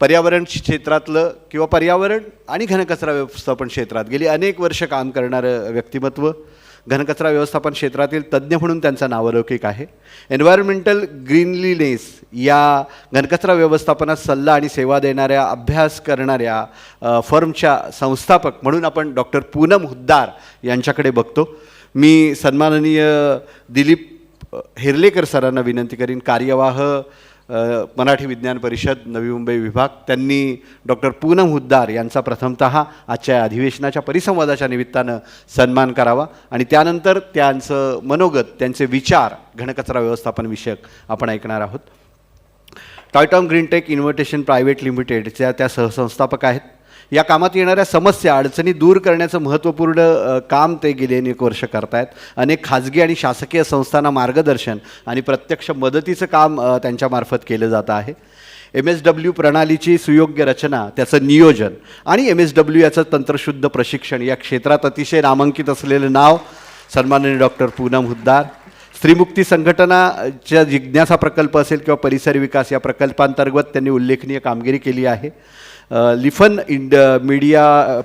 पर्यावरण क्षेत्रातलं किंवा पर्यावरण आणि घनकचरा व्यवस्थापन क्षेत्रात गेली अनेक वर्ष काम करणारं व्यक्तिमत्व, घनकचरा व्यवस्थापन क्षेत्रातील तज्ज्ञ म्हणून त्यांचा नावलौकिक आहे. एन्व्हायरमेंटल ग्रीनलीनेस या घनकचरा व्यवस्थापनात सल्ला आणि सेवा देणाऱ्या, अभ्यास करणाऱ्या फर्मच्या संस्थापक म्हणून आपण डॉक्टर पूनम हुद्दार यांच्याकडे बघतो. मी सन्माननीय दिलीप हेर्लेकर सरांना विनंती करीन, कार्यवाह मराठी विज्ञान परिषद नवी मुंबई विभाग, त्यांनी डॉक्टर पूनम हुद्दार यांचा प्रथमतः आजच्या अधिवेशनाच्या परिसंवादाच्या निमित्तानं सन्मान करावा आणि त्यानंतर त्यांचं मनोगत, त्यांचे विचार घनकचरा व्यवस्थापन विषयक आपण ऐकणार आहोत. टॉयटॉम ग्रीनटेक इन्व्हिटेशन प्रायव्हेट लिमिटेडच्या त्या सहसंस्थापक आहेत. या कामात येणाऱ्या समस्या, अडचणी दूर करण्याचं महत्त्वपूर्ण काम ते गेले अनेक वर्ष करतायत. अनेक खाजगी आणि शासकीय संस्थांना मार्गदर्शन आणि प्रत्यक्ष मदतीचं काम त्यांच्यामार्फत केलं जातं आहे. MSW प्रणालीची सुयोग्य रचना, त्याचं नियोजन आणि MSW याचं तंत्रशुद्ध प्रशिक्षण या क्षेत्रात अतिशय नामांकित असलेलं नाव सन्माननीय डॉक्टर पूनम हुद्दार. स्त्रीमुक्ती संघटनाच्या जिज्ञासा प्रकल्प असेल किंवा परिसर विकास या प्रकल्पांतर्गत त्यांनी उल्लेखनीय कामगिरी केली आहे. लिफन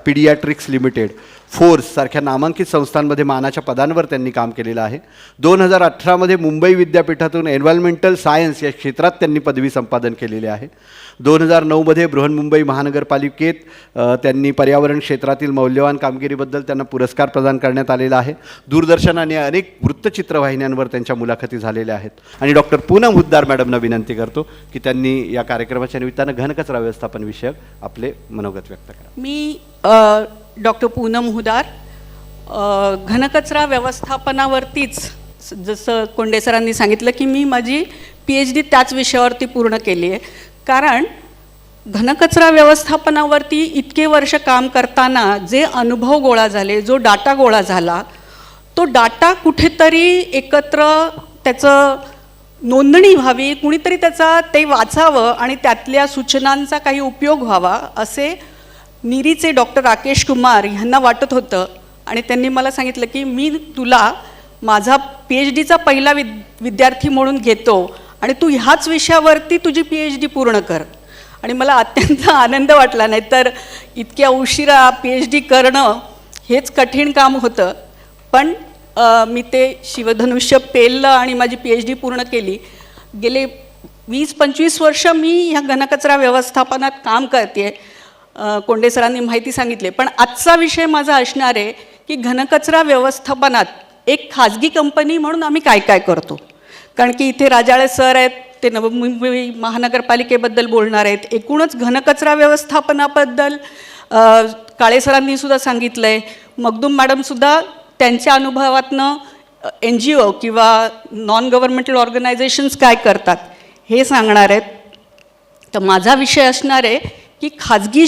पीडियाट्रिक्स लिमिटेड, फोर्स सारख्या नामांकित संस्थांमध्ये मानाच्या पदांवर त्यांनी काम केलेलं आहे. 2018मध्ये मुंबई विद्यापीठातून एन्व्हायरमेंटल सायन्स या क्षेत्रात त्यांनी पदवी संपादन केलेले आहे. 2009मध्ये बृहन्मुंबई महानगरपालिकेत त्यांनी पर्यावरण क्षेत्रातील मौल्यवान कामगिरीबद्दल त्यांना पुरस्कार प्रदान करण्यात आलेला आहे. दूरदर्शन आणि अनेक वृत्तचित्रवाहिन्यांवर त्यांच्या मुलाखती झालेल्या आहेत. आणि डॉक्टर पूनम हुद्दार मॅडमना विनंती करतो की त्यांनी या कार्यक्रमाच्या निमित्तानं घनकचरा व्यवस्थापन विषयक आपले मनोगत व्यक्त करा. मी डॉक्टर पूनम हुद्दार, घनकचरा व्यवस्थापनावरतीच जसं कोंडे सरांनी सांगितलं की मी माझी PhD त्याच विषयावरती पूर्ण केली आहे. कारण घनकचरा व्यवस्थापनावरती इतके वर्ष काम करताना जे अनुभव गोळा झाले, जो डाटा गोळा झाला, तो डाटा कुठेतरी एकत्र त्याचं नोंदणी व्हावी, कुणीतरी ते वाचावं आणि त्यातल्या सूचनांचा काही उपयोग व्हावा असे निरीचे डॉक्टर राकेश कुमार यांना वाटत होतं. आणि त्यांनी मला सांगितलं की मी तुला माझा PhDचा पहिला विद्यार्थी म्हणून घेतो आणि तू ह्याच विषयावरती तुझी PhD पूर्ण कर. आणि मला अत्यंत आनंद वाटला. नाही तर इतक्या उशिरा PhD करणं हेच कठीण काम होतं. पण मी ते शिवधनुष्य पेललं आणि माझी PhD पूर्ण केली. गेले 20-25 वर्ष मी ह्या घनकचरा व्यवस्थापनात काम करते. कोंडे सरांनी माहिती सांगितले. पण आजचा विषय माझा असणार आहे की घनकचरा व्यवस्थापनात एक खाजगी कंपनी म्हणून आम्ही काय काय करतो. कारण की इथे राजाळे सर आहेत, ते नवी मुंबई महानगरपालिकेबद्दल बोलणार आहेत. एकूणच घनकचरा व्यवस्थापनाबद्दल काळे सरांनी सुद्धा सांगितलं आहे. मगदूम मॅडमसुद्धा त्यांच्या अनुभवातनं NGO किंवा नॉन गव्हर्नमेंटल ऑर्गनायझेशन्स काय करतात हे सांगणार आहेत. तर माझा विषय असणार आहे की खाजगी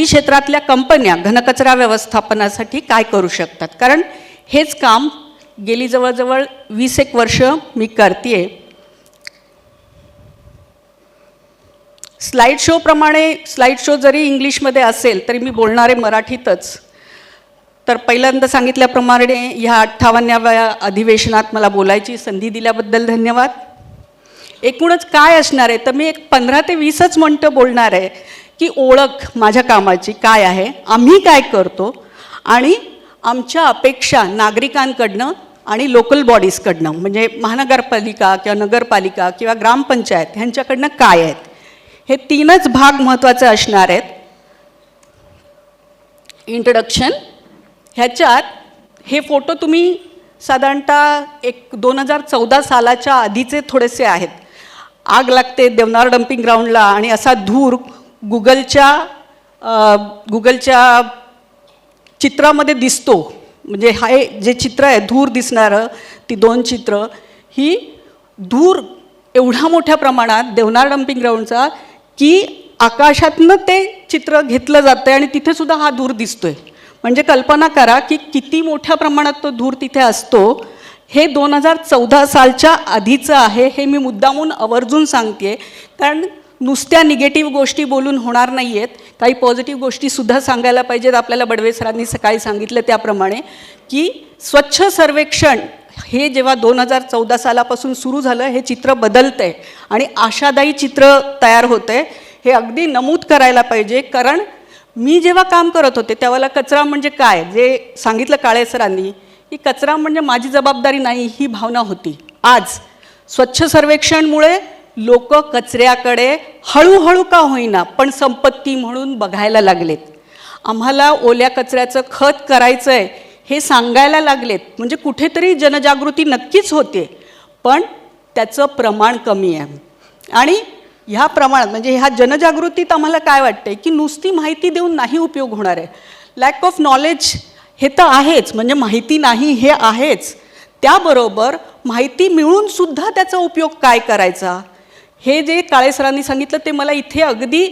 क्षेत्रातल्या कंपन्या घनकचरा व्यवस्थापनासाठी काय करू शकतात. कारण हेच काम गेली जवळजवळ 20 वर्ष मी करते. स्लाईड शो जरी इंग्लिशमध्ये असेल तरी मी बोलणारे मराठीतच. तर पहिल्यांदा सांगितल्याप्रमाणे ह्या 58व्या अधिवेशनात मला बोलायची संधी दिल्याबद्दल धन्यवाद. एकूणच काय असणार आहे तर मी एक 15 ते 20 मिनिटं बोलणार आहे की ओळख माझ्या कामाची काय आहे, आम्ही काय करतो आणि आमच्या अपेक्षा नागरिकांकडनं आणि लोकल बॉडीजकडनं म्हणजे महानगरपालिका किंवा नगरपालिका किंवा ग्रामपंचायत ह्यांच्याकडनं काय आहेत. हे 3च भाग महत्त्वाचे असणार आहेत. इंट्रोडक्शन, ह्याच्यात हे फोटो तुम्ही साधारणतः 2014 सालाच्या आधीचे थोडेसे आहेत. आग लागते देवनार डम्पिंग ग्राउंडला आणि असा धूर गुगलच्या चित्रामध्ये दिसतो. म्हणजे हे जे चित्र आहे धूर दिसणारं, ती 2 चित्र, ही धूर एवढ्या मोठ्या प्रमाणात देवनार डम्पिंग ग्राउंडचा की आकाशातनं ते चित्र घेतलं जातं आणि तिथे सुद्धा हा धूर दिसतोय. म्हणजे कल्पना करा की किती मोठ्या प्रमाणात तो धूर तिथे असतो. हे 2014 सालच्या आधीचं आहे. हे मी मुद्दामून आवर्जून सांगते कारण नुसत्या निगेटिव्ह गोष्टी बोलून होणार नाही आहेत, काही पॉझिटिव्ह गोष्टीसुद्धा सांगायला पाहिजेत. आपल्याला बडवे सरांनी सकाळी सांगितलं त्याप्रमाणे की स्वच्छ सर्वेक्षण हे जेव्हा 2014 सालापासून सुरू झालं हे चित्र बदलतं आहे आणि आशादायी चित्र तयार होतं आहे. हे अगदी नमूद करायला पाहिजे, कारण मी जेव्हा काम करत होते त्यावेळेला कचरा म्हणजे काय जे सांगितलं काळे सरांनी की कचरा म्हणजे माझी जबाबदारी नाही ही भावना होती. आज स्वच्छ सर्वेक्षणमुळे लोक कचऱ्याकडे हळूहळू का होईना पण संपत्ती म्हणून बघायला लागलेत. आम्हाला ओल्या कचऱ्याचं खत करायचं आहे हे सांगायला लागलेत. म्हणजे कुठेतरी जनजागृती नक्कीच होते, पण त्याचं प्रमाण कमी आहे. आणि ह्या प्रमाणात म्हणजे ह्या जनजागृतीत आम्हाला काय वाटतंय की नुसती माहिती देऊन नाही उपयोग होणार आहे. लॅक ऑफ नॉलेज हे तर आहेच, म्हणजे माहिती नाही हे आहेच. त्याबरोबर माहिती मिळून सुद्धा त्याचा उपयोग काय करायचा हे जे काळे सरांनी सांगितलं ते मला इथे अगदी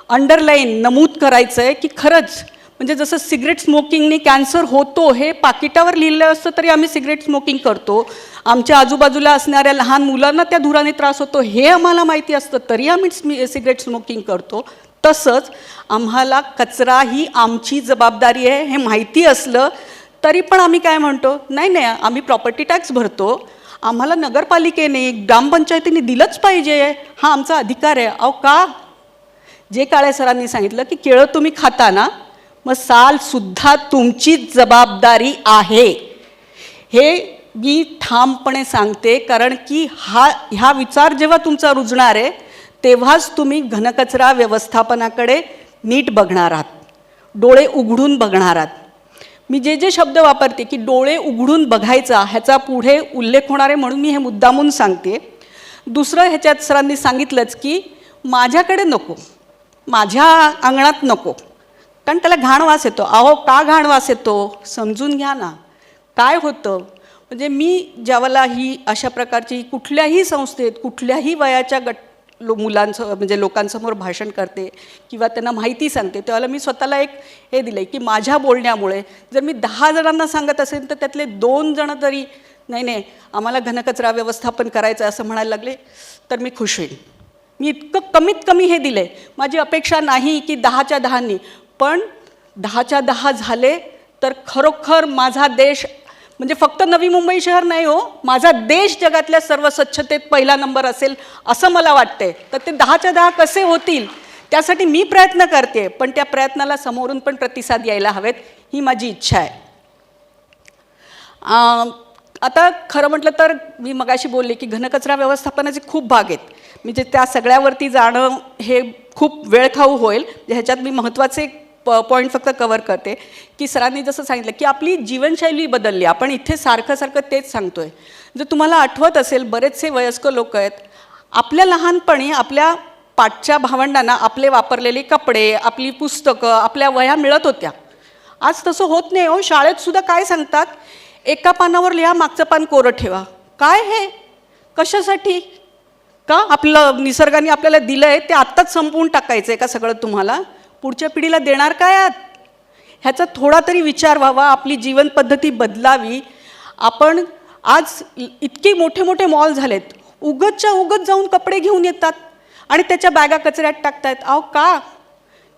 अंडरलाईन नमूद करायचं आहे की खरंच म्हणजे जसं सिगरेट स्मोकिंगने कॅन्सर होतो हे पाकिटावर लिहिलं असतं तरी आम्ही सिगरेट स्मोकिंग करतो. आमच्या आजूबाजूला असणाऱ्या लहान मुलांना त्या धुराने त्रास होतो हे आम्हाला माहिती असतं तरी आम्ही सिगरेट स्मोकिंग करतो. तसंच आम्हाला कचरा ही आमची जबाबदारी आहे हे माहिती असलं तरी पण आम्ही काय म्हणतो, नाही नाही आम्ही प्रॉपर्टी टॅक्स भरतो, आम्हाला नगरपालिकेने ग्रामपंचायतीने दिलंच पाहिजे, हा आमचा अधिकार आहे. अहो का? जे काळे सरांनी सांगितलं की केळं तुम्ही खाता ना, मग सालसुद्धा तुमचीच जबाबदारी आहे हे मी ठामपणे सांगते. कारण की ह्या विचार जेव्हा तुमचा रुजणार आहे तेव्हाच तुम्ही घनकचरा व्यवस्थापनाकडे नीट बघणार आहात, डोळे उघडून बघणार आहात. मी जे जे शब्द वापरते की डोळे उघडून बघायचा ह्याचा पुढे उल्लेख होणार आहे म्हणून मी हे मुद्दामून सांगते. दुसरं ह्याच्यात सरांनी सांगितलंच की माझ्याकडे नको, माझ्या अंगणात नको, कारण त्याला घाण वास येतो. अहो का घाण वास येतो समजून घ्या ना. काय होतं म्हणजे मी ज्यावेळेला ही अशा प्रकारची कुठल्याही संस्थेत कुठल्याही वयाच्या मुलांसमोर म्हणजे लोकांसमोर भाषण करते किंवा त्यांना माहिती सांगते त्यावेळेला मी स्वतःला एक हे दिलं की माझ्या बोलण्यामुळे जर मी 10 जणांना सांगत असेल तर त्यातले 2 जण तरी नाही नाही आम्हाला घनकचरा व्यवस्थापन करायचं असं म्हणायला लागले तर मी खुश होईल. मी इतकं कमीत कमी हे दिलं आहे. माझी अपेक्षा नाही की 10च्या 10नी, पण 10च्या 10 झाले तर खरोखर माझा देश म्हणजे फक्त नवी मुंबई शहर नाही हो, माझा देश जगातल्या सर्व स्वच्छतेत पहिला नंबर असेल असं मला वाटतंय. तर ते 10च्या 10 कसे होतील त्यासाठी मी प्रयत्न करते, पण त्या प्रयत्नाला समोरून पण प्रतिसाद यायला हवेत ही माझी इच्छा आहे. आता खरं म्हटलं तर मी मगाशी बोलले की घनकचरा व्यवस्थापनाचे खूप भाग आहेत. म्हणजे त्या सगळ्यावरती जाणं हे खूप वेळखाऊ होईल. ह्याच्यात मी महत्त्वाचे पॉईंट फक्त कवर करते की सरांनी जसं सांगितलं की आपली जीवनशैली बदलली. आपण इथे सारखं सारखं तेच सांगतोय. जर तुम्हाला आठवत असेल बरेचसे वयस्कर लोक आहेत, आपल्या लहानपणी आपल्या पाठच्या भावंडांना आपले वापरलेले कपडे, आपली पुस्तकं, आपल्या वह्या मिळत होत्या. आज तसं होत नाही हो. शाळेत सुद्धा काय सांगतात, एका पानावर लिहा, मागचं पान कोरं ठेवा. काय हे कशासाठी? का आपलं निसर्गाने आपल्याला दिलं आहे ते आत्ताच संपवून टाकायचं आहे का सगळं तुम्हाला? पुढच्या पिढीला देणार काय आहात? ह्याचा थोडा तरी विचार व्हावा. आपली जीवनपद्धती बदलावी. आपण आज इतके मोठे मोठे मॉल झालेत, उगतच्या उगत जाऊन कपडे घेऊन येतात आणि त्याच्या बॅगा कचऱ्यात टाकतायत. अहो का?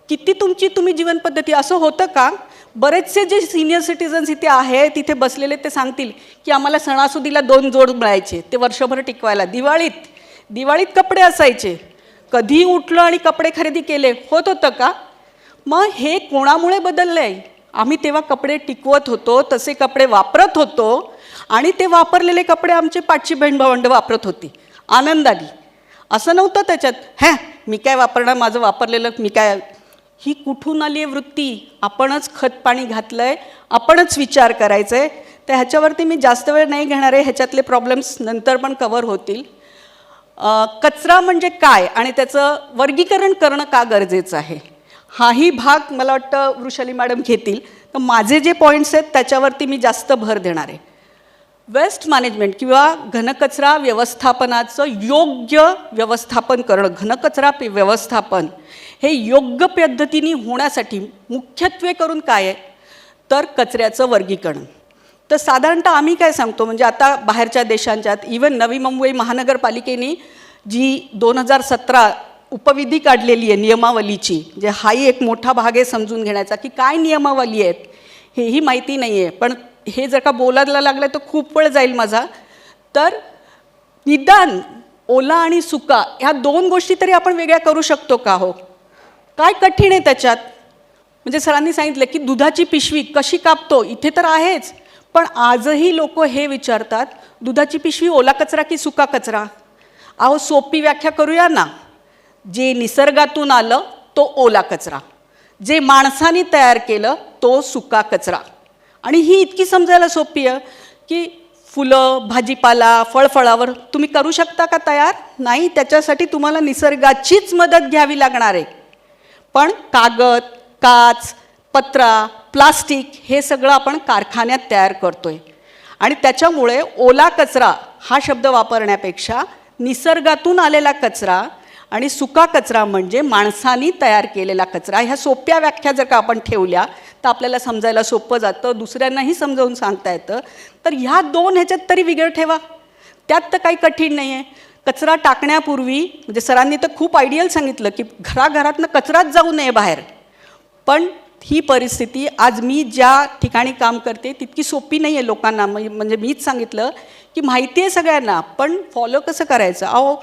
किती तुम्ही जीवनपद्धती असं होतं का? बरेचसे जे सिनियर सिटीजन्स इथे आहेत तिथे बसलेले ते सांगतील की आम्हाला सणासुदीला 2 जोड मिळायचे, ते वर्षभर टिकवायला. दिवाळीत कपडे असायचे, कधी उठलं आणि कपडे खरेदी केले, होत होतं का? मग हे कोणामुळे बदललं आहे? आम्ही तेव्हा कपडे टिकवत होतो, तसे कपडे वापरत होतो आणि ते वापरलेले कपडे आमचे पाठची बहीण भावंड वापरत होती आनंदाने. असं नव्हतं त्याच्यात मी काय वापरणार, माझं वापरलेलं मी काय. ही कुठून आली आहे वृत्ती? आपणच खतपाणी घातलं आहे, आपणच विचार करायचं आहे. तर ह्याच्यावरती मी जास्त वेळ नाही घेणार आहे. ह्याच्यातले प्रॉब्लेम्स नंतर पण कवर होतील. कचरा म्हणजे काय आणि त्याचं वर्गीकरण करणं का गरजेचं आहे हाही भाग मला वाटतं वृषाली मॅडम घेतील. तर माझे जे पॉईंट्स आहेत त्याच्यावरती मी जास्त भर देणार आहे. वेस्ट मॅनेजमेंट किंवा घनकचरा व्यवस्थापनाचं योग्य व्यवस्थापन करणं, घनकचरा व्यवस्थापन हे योग्य पद्धतीने होण्यासाठी मुख्यत्वे करून काय आहे तर कचऱ्याचं वर्गीकरण. तर साधारणतः आम्ही काय सांगतो म्हणजे आता बाहेरच्या देशांच्यात इवन नवी मुंबई महानगरपालिकेने जी 2017 उपविधी काढलेली आहे नियमावलीची, जे हाही एक मोठा भाग आहे समजून घेण्याचा की काय नियमावली आहेत हेही माहिती नाही आहे. पण हे जर का बोलायला लागलं तर खूप वेळ जाईल माझा. तर निदान ओला आणि सुका ह्या 2 गोष्टी तरी आपण वेगळ्या करू शकतो का हो? काय कठीण आहे त्याच्यात? म्हणजे सरांनी सांगितलं की दुधाची पिशवी कशी कापतो, इथे तर आहेच, पण आजही लोक हे विचारतात दुधाची पिशवी ओला कचरा की सुका कचरा. अहो सोपी व्याख्या करूया ना. जे निसर्गातून आलं तो ओला कचरा, जे माणसाने तयार केलं तो सुका कचरा. आणि ही इतकी समजायला सोपी आहे की फुलं, भाजीपाला, फळफळावर तुम्ही करू शकता का तयार? नाही, त्याच्यासाठी तुम्हाला निसर्गाचीच मदत घ्यावी लागणार आहे. पण कागद, काच, पत्रा, प्लास्टिक हे सगळं आपण कारखान्यात तयार करतोय. आणि त्याच्यामुळे ओला कचरा हा शब्द वापरण्यापेक्षा निसर्गातून आलेला कचरा आणि सुका कचरा म्हणजे माणसांनी तयार केलेला कचरा, ह्या सोप्या व्याख्या जर का आपण ठेवल्या तर आपल्याला समजायला सोपं जातं, दुसऱ्यांनाही समजावून सांगता येतं. तर ह्या 2 ह्याच्यात तरी वेगळं ठेवा, त्यात तर काही कठीण नाही आहे. कचरा टाकण्यापूर्वी म्हणजे सरांनी तर खूप आयडियल सांगितलं की घराघरातनं कचराच जाऊ नये बाहेर. पण ही परिस्थिती आज मी ज्या ठिकाणी काम करते तितकी सोपी नाही आहे लोकांना. म्हणजे मीच सांगितलं की माहिती आहे सगळ्यांना, पण फॉलो कसं करायचं? अहो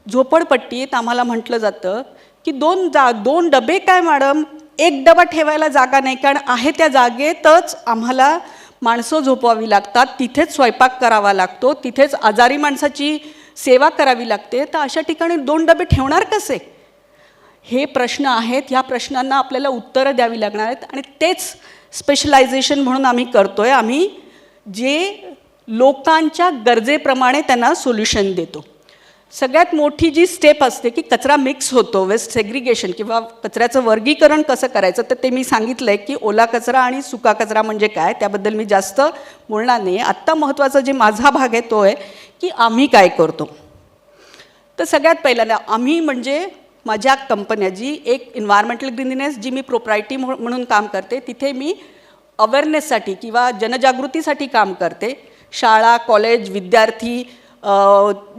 झोपडपट्टीत आम्हाला म्हटलं जातं की 2 डबे काय मॅडम, 1 डबा ठेवायला जागा नाही, कारण आहे त्या जागेतच आम्हाला माणसं झोपवावी लागतात, तिथेच स्वयंपाक करावा लागतो, तिथेच आजारी माणसाची सेवा करावी लागते. तर अशा ठिकाणी 2 डबे ठेवणार कसे? हे प्रश्न आहेत. ह्या प्रश्नांना आपल्याला उत्तरं द्यावी लागणार आहेत. आणि तेच स्पेशलायझेशन म्हणून आम्ही करतो आहे. आम्ही जे लोकांच्या गरजेप्रमाणे त्यांना सोल्युशन देतो. सगळ्यात मोठी जी स्टेप असते की कचरा मिक्स होतो, वेस्ट सेग्रिगेशन किंवा कचऱ्याचं वर्गीकरण कसं करायचं, तर ते मी सांगितलं आहे की ओला कचरा आणि सुका कचरा म्हणजे काय, त्याबद्दल मी जास्त बोलणार नाही. आत्ता महत्त्वाचा जे माझा भाग आहे तो आहे की आम्ही काय करतो. तर सगळ्यात पहिल्यांदा आम्ही म्हणजे माझ्या कंपन्या जी एक एन्व्हायरमेंटल ग्रीननेस जी मी प्रोप्रायटी म्हणून काम करते, तिथे मी अवेअरनेससाठी किंवा जनजागृतीसाठी काम करते. शाळा, कॉलेज, विद्यार्थी,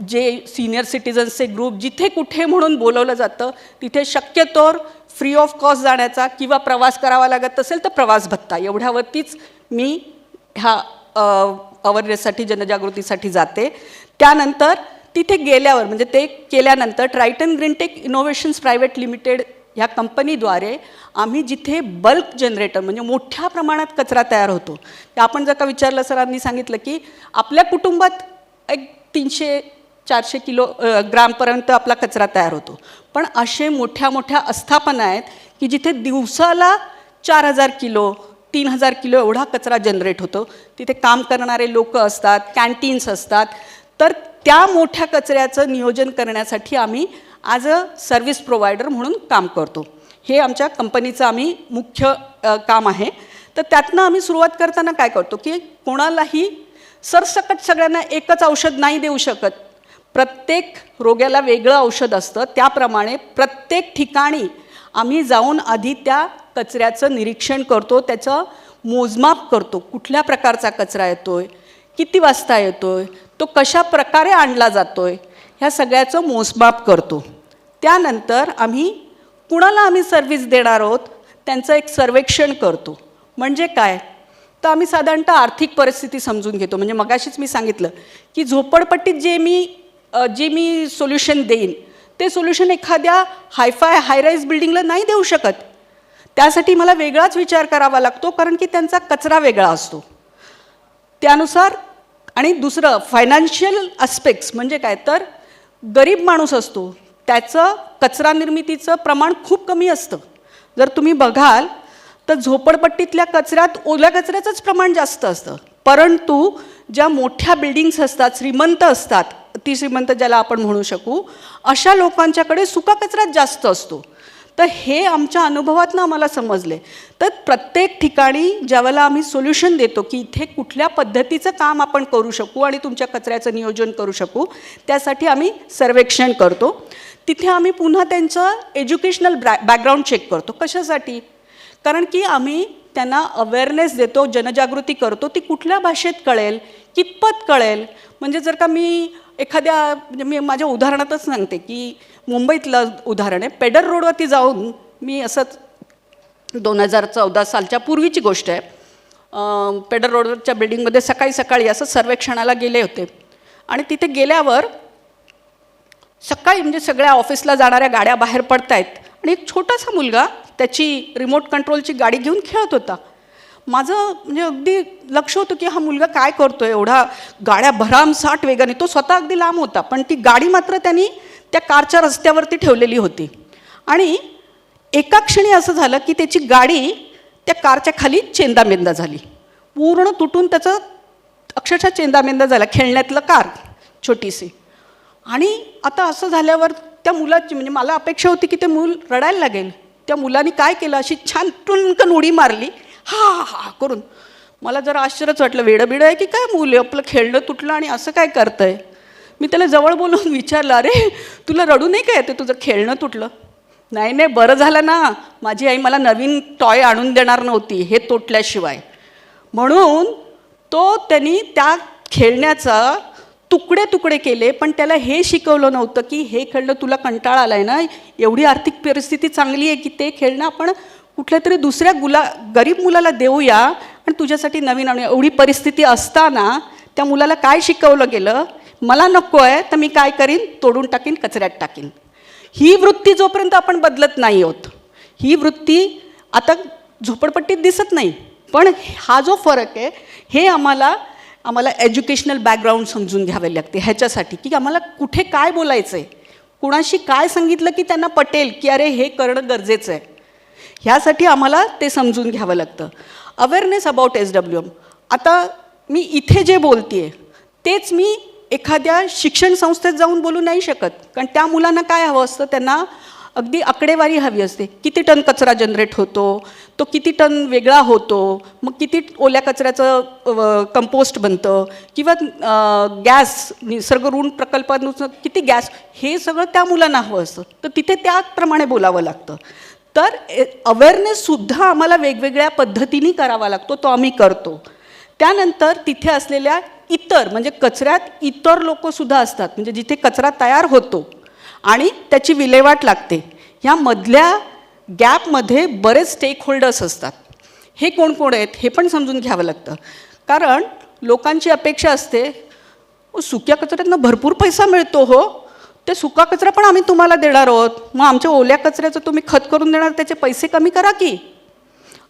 जे सिनियर सिटीजन्सचे ग्रुप जिथे कुठे म्हणून बोलवलं जातं तिथे शक्यतोवर फ्री ऑफ कॉस्ट जाण्याचा किंवा प्रवास करावा लागत असेल तर प्रवास भत्ता एवढ्यावरतीच मी ह्या अवेअरनेससाठी जनजागृतीसाठी जाते. त्यानंतर तिथे गेल्यावर म्हणजे ते केल्यानंतर Triton Greentech innovations private limited ह्या कंपनीद्वारे आम्ही जिथे बल्क जनरेटर म्हणजे मोठ्या प्रमाणात कचरा तयार होतो, ते आपण जर का विचारलं, सरांनी सांगितलं की आपल्या कुटुंबात एक 300-400 ग्रामपर्यंत आपला कचरा तयार होतो. पण असे मोठ्या मोठ्या आस्थापना आहेत की जिथे दिवसाला 4000 किलो 3000 किलो एवढा कचरा जनरेट होतो. तिथे काम करणारे लोक असतात, कॅन्टीन्स असतात. तर त्या मोठ्या कचऱ्याचं नियोजन करण्यासाठी आम्ही ॲज अ सर्व्हिस प्रोव्हायडर म्हणून काम करतो. हे आमच्या कंपनीचं आम्ही मुख्य काम आहे. तर त्यातनं आम्ही सुरुवात करताना काय करतो की कोणालाही सरसकट सगळ्यांना एकच औषध नाही देऊ शकत. प्रत्येक रोग्याला वेगळं औषध असतं. त्याप्रमाणे प्रत्येक ठिकाणी आम्ही जाऊन आधी त्या कचऱ्याचं निरीक्षण करतो, त्याचं मोजमाप करतो. कुठल्या प्रकारचा कचरा येतो आहे, किती वाजता येतो आहे, तो कशा प्रकारे आणला जातो आहे, ह्या सगळ्याचं मोजमाप करतो. त्यानंतर आम्ही कुणाला आम्ही सर्व्हिस देणार आहोत त्यांचं एक सर्वेक्षण करतो. म्हणजे काय, तर आम्ही साधारणतः आर्थिक परिस्थिती समजून घेतो. म्हणजे मगाशीच मी सांगितलं की झोपडपट्टीत जे मी सोल्युशन देईन ते सोल्युशन एखाद्या हायराईज बिल्डिंगला नाही देऊ शकत. त्यासाठी मला वेगळाच विचार करावा लागतो, कारण की त्यांचा कचरा वेगळा असतो. त्यानुसार आणि दुसरं फायनान्शियल अस्पेक्ट्स म्हणजे काय, तर गरीब माणूस असतो त्याचं कचरा निर्मितीचं प्रमाण खूप कमी असतं. जर तुम्ही बघाल तर झोपडपट्टीतल्या कचऱ्यात ओल्या कचऱ्याचंच प्रमाण जास्त असतं. परंतु ज्या मोठ्या बिल्डिंग्स असतात, श्रीमंत असतात, अतिश्रीमंत ज्याला आपण म्हणू शकू, अशा लोकांच्याकडे सुका कचराच जास्त असतो. तर हे आमच्या अनुभवातनं आम्हाला समजले. तर प्रत्येक ठिकाणी ज्यावेळेला आम्ही सोल्युशन देतो की इथे कुठल्या पद्धतीचं काम आपण करू शकू आणि तुमच्या कचऱ्याचं नियोजन करू शकू, त्यासाठी आम्ही सर्वेक्षण करतो. तिथे आम्ही पुन्हा त्यांचं एज्युकेशनल बॅकग्राऊंड चेक करतो. कशासाठी, कारण की आम्ही त्यांना अवेअरनेस देतो, जनजागृती करतो. ती कुठल्या भाषेत कळेल, कितपत कळेल. म्हणजे जर का मी एखाद्या म्हणजे मी माझ्या उदाहरणातच सांगते की मुंबईतलं उदाहरण आहे. पेडर रोडवरती जाऊन मी असंच 2014 सालच्या पूर्वीची गोष्ट आहे, पेडर रोडवरच्या बिल्डिंगमध्ये सकाळी सकाळी असं सर्वेक्षणाला गेले होते. आणि तिथे गेल्यावर सकाळी म्हणजे सगळ्या ऑफिसला जाणाऱ्या गाड्या बाहेर पडत आहेत आणि एक छोटासा मुलगा त्याची रिमोट कंट्रोलची गाडी घेऊन खेळत होता. माझं म्हणजे अगदी लक्ष होतं की हा मुलगा काय करतोय, एवढा गाड्या भरामसाठ वेगाने. तो स्वतः अगदी लांब होता पण ती गाडी मात्र त्यांनी त्या कारच्या रस्त्यावरती ठेवलेली होती. आणि एका क्षणी असं झालं की त्याची गाडी त्या कारच्या खाली चेंदामेंदा झाली, पूर्ण तुटून त्याचं अक्षरशः चेंदामेंदा झाला, खेळण्यातलं कार छोटीशी. आणि आता असं झाल्यावर त्या मुलाची म्हणजे मला अपेक्षा होती की ते मूल रडायला लागेल. त्या मुलाने काय केलं, अशी छान टुनकन उडी मारली हा हा करून. मला जरा आश्चर्यच वाटलं, वेडं बिडं आहे की काय मूल, आपलं खेळणं तुटलं आणि असं काय करतंय. मी त्याला जवळ बोलून विचारलं, अरे तुला रडू नाही काय येते, तुझं खेळणं तुटलं. नाही नाही बरं झालं ना, माझी आई मला नवीन टॉय आणून देणार नव्हती हे तुटल्याशिवाय. म्हणून त्यांनी त्या खेळण्याचा तुकडे तुकडे केले, पण त्याला हे शिकवलं नव्हतं की हे खेळणं तुला कंटाळा आला आहे ना, एवढी आर्थिक परिस्थिती चांगली आहे की ते खेळणं आपण कुठल्या तरी दुसऱ्या गरीब मुलाला देऊया आणि तुझ्यासाठी नवीन आणूया. एवढी परिस्थिती असताना त्या मुलाला काय शिकवलं गेलं, मला नको आहे तर मी काय करीन, तोडून टाकीन, कचऱ्यात टाकीन. ही वृत्ती जोपर्यंत आपण बदलत नाही आहोत, ही वृत्ती आता झोपडपट्टीत दिसत नाही. पण हा जो फरक आहे हे आम्हाला एज्युकेशनल बॅकग्राऊंड समजून घ्यावे लागते ह्याच्यासाठी, की आम्हाला कुठे काय बोलायचं आहे, कुणाशी काय सांगितलं की त्यांना पटेल की अरे हे करणं गरजेचं आहे, ह्यासाठी आम्हाला ते समजून घ्यावं लागतं. Awareness about SWM. आता मी इथे जे बोलते आहे तेच मी एखाद्या शिक्षण संस्थेत जाऊन बोलू नाही शकत, कारण त्या मुलांना काय हवं असतं, त्यांना अगदी आकडेवारी हवी असते. किती टन कचरा जनरेट होतो, तो किती टन वेगळा होतो, मग किती ओल्या कचऱ्याचं कंपोस्ट बनतं, किंवा गॅस निसर्ग ऋण प्रकल्पानुसार किती गॅस, हे सगळं त्या मुलांना हवं असतं. तर तिथे त्याप्रमाणे बोलावं लागतं. तर अवेअरनेससुद्धा आम्हाला वेगवेगळ्या पद्धतीने करावा लागतो, तो आम्ही करतो. त्यानंतर तिथे असलेल्या इतर म्हणजे कचऱ्यात इतर लोकंसुद्धा असतात, म्हणजे जिथे कचरा तयार होतो आणि त्याची विल्हेवाट लागते, ह्या मधल्या गॅपमध्ये बरेच स्टेक होल्डर्स असतात. हे कोण कोण आहेत हे पण समजून घ्यावं लागतं. कारण लोकांची अपेक्षा असते सुक्या कचऱ्यातनं भरपूर पैसा मिळतो, हो ते सुका कचरा पण आम्ही तुम्हाला देणार आहोत, मग आमच्या ओल्या कचऱ्याचं तुम्ही खत करून देणार, त्याचे पैसे कमी करा की.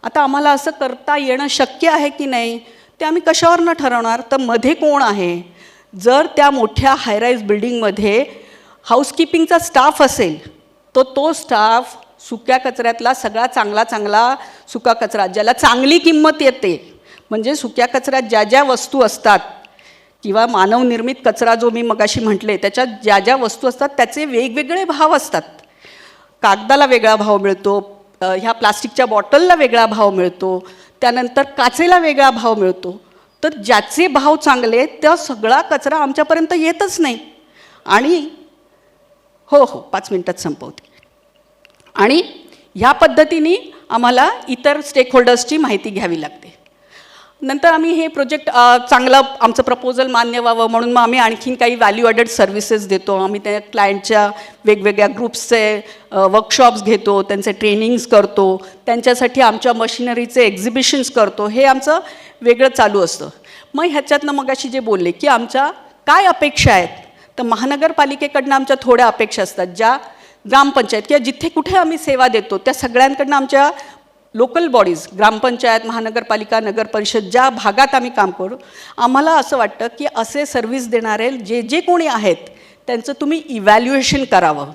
आता आम्हाला असं करता येणं शक्य आहे की नाही ते आम्ही कशावरनं ठरवणार. तर मध्ये कोण आहे, जर त्या मोठ्या हायराईज बिल्डिंगमध्ये हाऊसकीपिंगचा स्टाफ असेल तर तो स्टाफ सुक्या कचऱ्यातला सगळा चांगला सुका कचरा, ज्याला चांगली किंमत येते, म्हणजे सुक्या कचऱ्यात ज्या ज्या वस्तू असतात किंवा मानवनिर्मित कचरा जो मी मगाशी म्हटले त्याच्यात ज्या ज्या वस्तू असतात त्याचे वेगवेगळे भाव असतात. कागदाला वेगळा भाव मिळतो, ह्या प्लास्टिकच्या बॉटलला वेगळा भाव मिळतो, त्यानंतर काचेला वेगळा भाव मिळतो. तर ज्याचे भाव चांगले त्या सगळा कचरा आमच्यापर्यंत येतच नाही. आणि हो 5 मिनिटात संपवते. आणि ह्या पद्धतीने आम्हाला इतर स्टेक होल्डर्सची माहिती घ्यावी लागते. नंतर आम्ही हे प्रोजेक्ट चांगलं आमचं प्रपोजल मान्य व्हावं म्हणून मग आम्ही आणखीन काही व्हॅल्यू ॲडेड सर्व्हिसेस देतो. आम्ही त्या क्लायंटच्या वेगवेगळ्या ग्रुप्सचे वर्कशॉप्स घेतो, त्यांचे ट्रेनिंग्स करतो, त्यांच्यासाठी आमच्या मशिनरीचे एक्झिबिशन्स करतो. हे आमचं वेगळं चालू असतं. मग ह्याच्यातनं मगाशी जे बोलले की आमच्या काय अपेक्षा आहेत, तर महानगरपालिकेकडनं आमच्या थोड्या अपेक्षा असतात. ज्या ग्रामपंचायत किंवा जिथे कुठे आम्ही सेवा देतो त्या सगळ्यांकडनं आमच्या लोकल बॉडीज, ग्रामपंचायत, महानगरपालिका, नगरपरिषद, ज्या भागात आम्ही काम करू, आम्हाला असं वाटतं की असे सर्व्हिस देणारे जे कोणी आहेत त्यांचं तुम्ही इव्हॅल्युएशन करावं,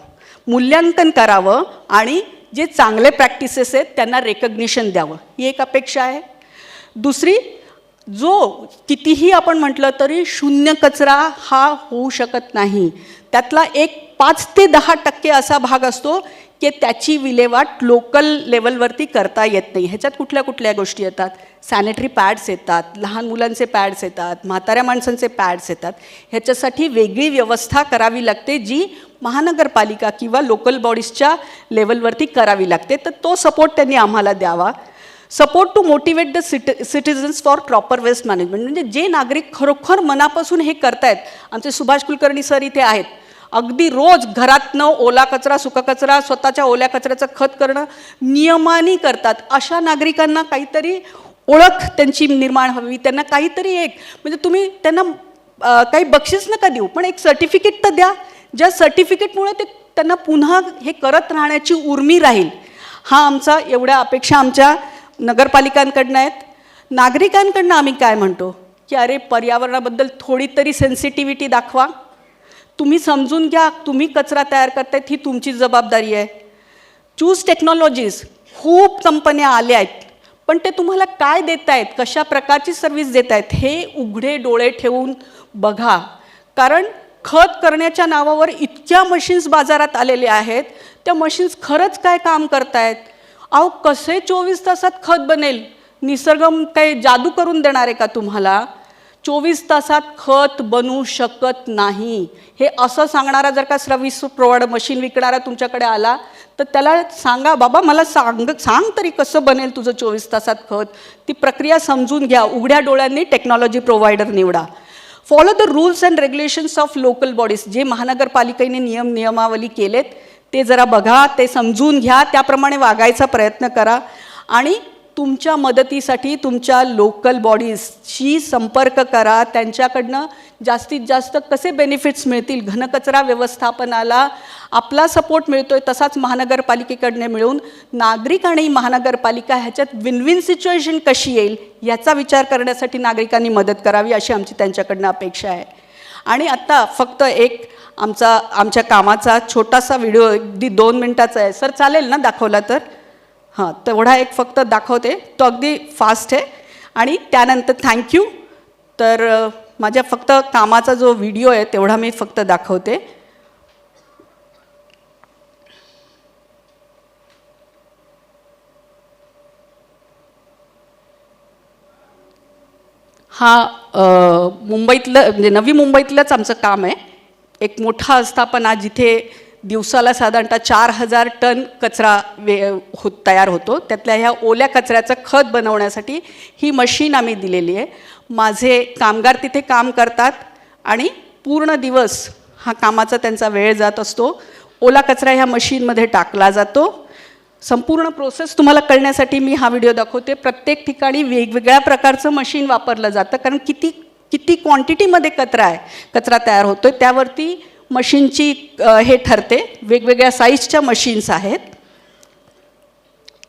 मूल्यांकन करावं आणि जे चांगले प्रॅक्टिसेस आहेत त्यांना रेकग्निशन द्यावं, ही एक अपेक्षा आहे. दुसरी, जो कितीही आपण म्हटलं तरी शून्य कचरा हा होऊ शकत नाही. त्यातला एक 5 ते 10% असा भाग असतो की त्याची विल्हेवाट लोकल लेवलवरती करता येत नाही. ह्याच्यात कुठल्या गोष्टी येतात, सॅनिटरी पॅड्स येतात, लहान मुलांचे पॅड्स येतात, म्हाताऱ्या माणसांचे पॅड्स येतात. ह्याच्यासाठी वेगळी व्यवस्था करावी लागते जी महानगरपालिका किंवा लोकल बॉडीजच्या लेवलवरती करावी लागते. तर तो सपोर्ट त्यांनी आम्हाला द्यावा. Support to motivate the citizens for proper waste management, म्हणजे जे नागरिक खरोखर मनापासून हे करतायत. आमचे सुभाष कुलकर्णी सर इथे आहेत, अगदी रोज घरातनं ओला कचरा सुका कचरा स्वतःच्या ओल्या कचऱ्याचं खत करणं नियमाने करतात. अशा नागरिकांना काहीतरी ओळख त्यांची निर्माण हवी, त्यांना काहीतरी एक म्हणजे तुम्ही त्यांना काही बक्षीस नका देऊ, पण एक सर्टिफिकेट तर द्या, ज्या सर्टिफिकेटमुळे ते त्यांना पुन्हा हे करत राहण्याची उर्मी राहील. हा आमचा एवढ्या अपेक्षा आमच्या नगरपालिकांकडनं आहेत. नागरिकांकडनं आम्ही काय म्हणतो की अरे पर्यावरणाबद्दल थोडी तरी सेन्सिटिव्हिटी दाखवा, तुम्ही समजून घ्या, तुम्ही कचरा तयार करतायत ही तुमची जबाबदारी आहे. चूज टेक्नॉलॉजीज, खूप कंपन्या आल्या आहेत, पण ते तुम्हाला काय देत आहेत, कशा प्रकारची सर्व्हिस देत आहेत हे उघडे डोळे ठेवून बघा. कारण खत करण्याच्या नावावर इतक्या मशीन्स बाजारात आलेले आहेत, त्या मशीन्स खरंच काय काम करतायत? अहो कसे 24 तासात खत बनेल? निसर्ग काही जादू करून देणार आहे का तुम्हाला? 24 तासात खत बनू शकत नाही. हे असं सांगणारा जर का सर्व्हिस प्रोव्हायडर मशीन विकणारा तुमच्याकडे आला तर त्याला सांगा, बाबा मला सांग तरी कसं बनेल तुझं 24 तासात खत. ती प्रक्रिया समजून घ्या. उघड्या डोळ्यांनी टेक्नॉलॉजी प्रोव्हायडर निवडा. Follow the rules and regulations of local bodies. जे महानगरपालिकेने नियमावली केलेत ते जरा बघा, ते समजून घ्या, त्याप्रमाणे वागायचा प्रयत्न करा. आणि तुमच्या मदतीसाठी तुमच्या लोकल बॉडीजशी संपर्क करा. त्यांच्याकडनं जास्तीत जास्त कसे बेनिफिट्स मिळतील, घनकचरा व्यवस्थापनाला आपला सपोर्ट मिळतो आहे तसाच महानगरपालिकेकडनं मिळून नागरिक आणि महानगरपालिका ह्याच्यात विन विन सिच्युएशन कशी येईल याचा विचार करण्यासाठी नागरिकांनी मदत करावी अशी आमची त्यांच्याकडनं अपेक्षा आहे. आणि आत्ता फक्त एक आमच्या कामाचा छोटासा व्हिडिओ अगदी 2 मिनिटाचा आहे. सर चालेल ना दाखवला तर? हां, तेवढा एक फक्त दाखवते, तो अगदी फास्ट आहे. आणि त्यानंतर थँक्यू. तर माझ्या फक्त कामाचा जो व्हिडिओ आहे तेवढा मी फक्त दाखवते. हा मुंबईतलं म्हणजे नवी मुंबईतलंच आमचं काम आहे. एक मोठा आस्थापना जिथे दिवसाला साधारणतः 4000 टन कचरा तयार होतो. त्यातल्या ह्या ओल्या कचऱ्याचं खत बनवण्यासाठी ही मशीन आम्ही दिलेली आहे. माझे कामगार तिथे काम करतात आणि पूर्ण दिवस हा कामाचा त्यांचा वेळ जात असतो. ओला कचरा ह्या मशीनमध्ये टाकला जातो. संपूर्ण प्रोसेस तुम्हाला कळण्यासाठी मी हा व्हिडिओ दाखवते. प्रत्येक ठिकाणी वेगवेगळ्या प्रकारचं मशीन वापरलं जातं, कारण किती क्वांटिटीमध्ये कचरा तयार होतो आहे त्यावरती मशीनची हे ठरते. वेगवेगळ्या साईजच्या मशीन्स आहेत.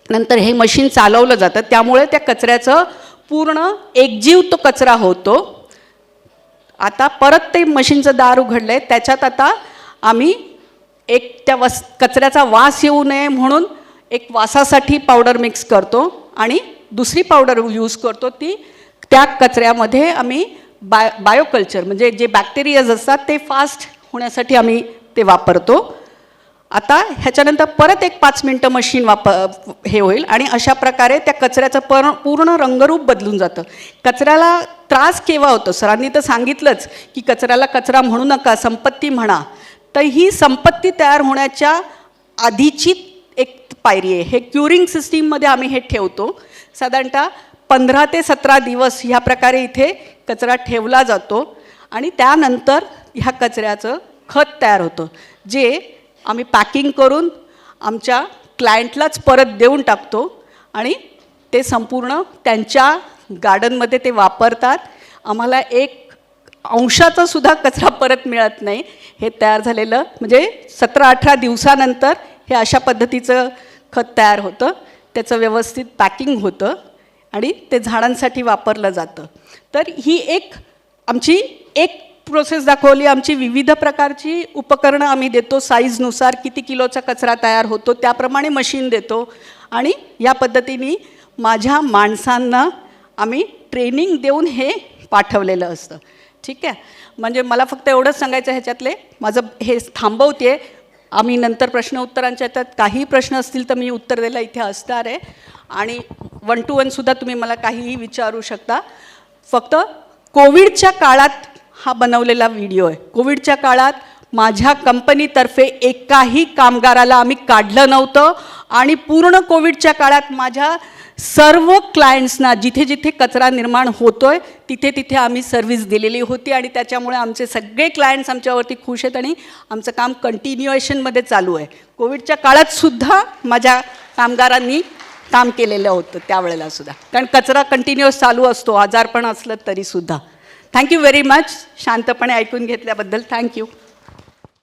नंतर हे मशीन चालवलं जातं, त्यामुळे त्या कचऱ्याचं पूर्ण एकजीव तो कचरा होतो. आता परत ते मशीनचं दार उघडलं आहे, त्याच्यात आता आम्ही एक त्या कचऱ्याचा वास येऊ नये म्हणून एक वासासाठी पावडर मिक्स करतो आणि दुसरी पावडर यूज करतो. ती त्या कचऱ्यामध्ये आम्ही बायोकल्चर म्हणजे जे बॅक्टेरियाज असतात ते फास्ट होण्यासाठी आम्ही ते वापरतो. आता ह्याच्यानंतर परत एक 5 मिनटं मशीन हे होईल आणि अशा प्रकारे त्या कचऱ्याचं पूर्ण रंगरूप बदलून जातं. कचऱ्याला त्रास केव्हा होतो? सरांनी तर सांगितलंच की कचऱ्याला कचरा म्हणू नका, संपत्ती म्हणा. तर ही संपत्ती तयार होण्याच्या आधीची एक पायरी आहे. हे क्युरिंग सिस्टीममध्ये आम्ही हे ठेवतो. साधारणतः 15 ते 17 दिवस ह्या प्रकारे इथे कचरा ठेवला जातो आणि त्यानंतर ह्या कचऱ्याचं खत तयार होतं, जे आम्ही पॅकिंग करून आमच्या क्लायंटलाच परत देऊन टाकतो आणि ते संपूर्ण त्यांच्या गार्डनमध्ये ते वापरतात. आम्हाला एक अंशाचा सुद्धा कचरा परत मिळत नाही. हे तयार झालेलं म्हणजे 17-18 दिवसानंतर हे अशा पद्धतीचं खत तयार होतं. त्याचं व्यवस्थित पॅकिंग होतं आणि ते झाडांसाठी वापरलं जातं. तर ही आमची एक प्रोसेस दाखवली. आमची विविध प्रकारची उपकरणं आम्ही देतो. साईजनुसार किती किलोचा कचरा तयार होतो त्याप्रमाणे मशीन देतो आणि या पद्धतीने माझ्या माणसांना आम्ही ट्रेनिंग देऊन हे पाठवलेलं असतं. ठीक आहे. म्हणजे मला फक्त एवढंच सांगायचं ह्याच्यातले माझं हे थांबवते. आम्ही नंतर प्रश्न उत्तरांच्या याच्यात काही प्रश्न असतील तर मी उत्तर द्यायला इथे असणार आहे आणि 1 to 1 सुद्धा तुम्ही मला काहीही विचारू शकता. फक्त कोविडच्या काळात हा बनवलेला व्हिडिओ आहे. कोविडच्या काळात माझ्या कंपनीतर्फे एकाही कामगाराला आम्ही काढलं नव्हतं आणि पूर्ण कोविडच्या काळात माझ्या सर्व क्लायंट्सना जिथे जिथे कचरा निर्माण होतोय तिथे तिथे आम्ही सर्व्हिस दिलेली होती आणि त्याच्यामुळे आमचे सगळे क्लायंट्स आमच्यावरती खुश आहेत आणि आमचं काम कंटिन्युएशनमध्ये चालू आहे. कोविडच्या काळात सुद्धा माझ्या कामगारांनी काम केलेलं होतं त्यावेळेला सुद्धा, कारण कचरा कंटिन्युअस चालू असतो आजारपण असलं तरीसुद्धा. Thank you very much. शांतपणे ऐकून घेतल्याबद्दल थँक्यू.